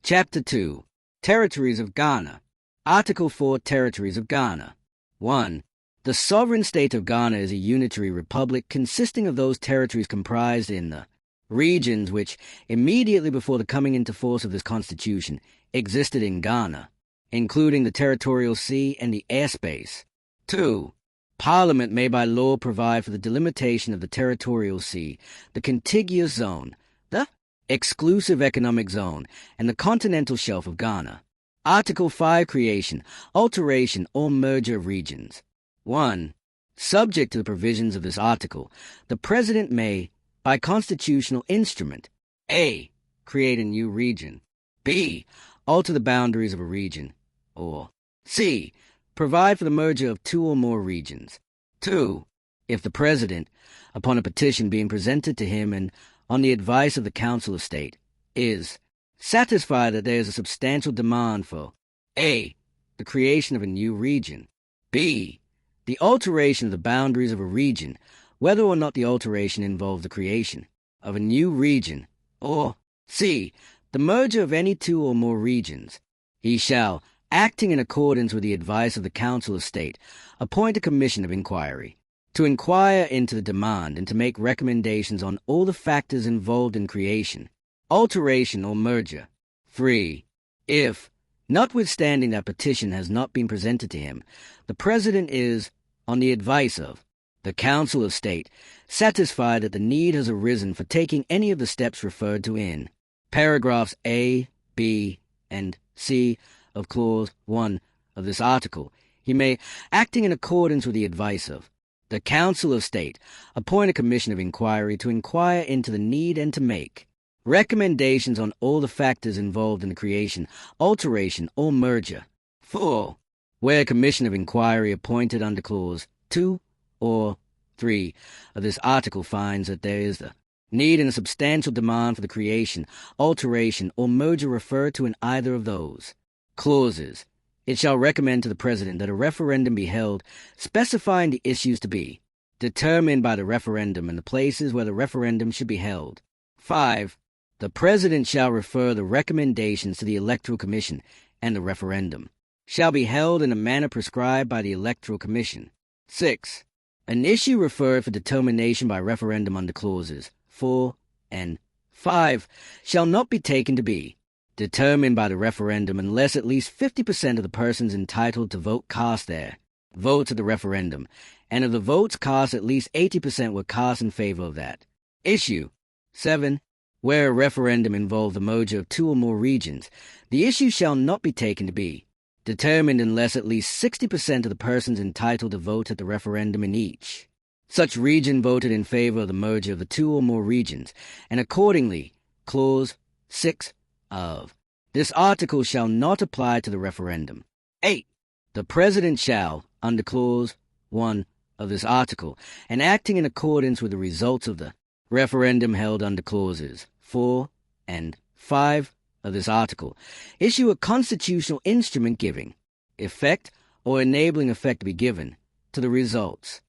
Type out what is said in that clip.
Chapter 2. Territories of Ghana. Article 4. Territories of Ghana. 1. The sovereign state of Ghana is a unitary republic consisting of those territories comprised in the regions which, immediately before the coming into force of this constitution, existed in Ghana, including the territorial sea and the airspace. 2. Parliament may by law provide for the delimitation of the territorial sea, the contiguous zone, the exclusive economic zone, and the continental shelf of Ghana. Article 5. Creation, alteration, or merger of regions. 1. Subject to the provisions of this article, the President may, by constitutional instrument, a. create a new region, b. alter the boundaries of a region, or c. provide for the merger of two or more regions. 2. If the President, upon a petition being presented to him and on the advice of the Council of State, is satisfied that there is a substantial demand for a. the creation of a new region, b. the alteration of the boundaries of a region, whether or not the alteration involves the creation of a new region, or c. the merger of any two or more regions, he shall, acting in accordance with the advice of the Council of State, appoint a commission of inquiry, to inquire into the demand and to make recommendations on all the factors involved in creation, alteration, or merger. 3. If, notwithstanding that petition has not been presented to him, the President is, on the advice of the Council of State, satisfied that the need has arisen for taking any of the steps referred to in paragraphs A, B, and C of Clause 1 of this article, he may, acting in accordance with the advice of the Council of State, appoint a commission of inquiry to inquire into the need and to make recommendations on all the factors involved in the creation, alteration, or merger. 4. Where a commission of inquiry appointed under Clause 2 or 3 of this article finds that there is the need and a substantial demand for the creation, alteration, or merger referred to in either of those clauses, it shall recommend to the President that a referendum be held specifying the issues to be determined by the referendum and the places where the referendum should be held. 5. The President shall refer the recommendations to the Electoral Commission, and the referendum shall be held in a manner prescribed by the Electoral Commission. 6. An issue referred for determination by referendum under clauses 4 and 5 shall not be taken to be determined by the referendum unless at least 50% of the persons entitled to vote cast their votes at the referendum, and of the votes cast at least 80% were cast in favor of that issue. 7. Where a referendum involved the merger of two or more regions, the issue shall not be taken to be determined unless at least 60% of the persons entitled to vote at the referendum in each such region voted in favor of the merger of the two or more regions, and accordingly, Clause 6 of this article shall not apply to the referendum. 8. The President shall, under Clause 1 of this article, and acting in accordance with the results of the referendum held under Clauses 4 and 5 of this article, issue a constitutional instrument giving effect or enabling effect to be given to the results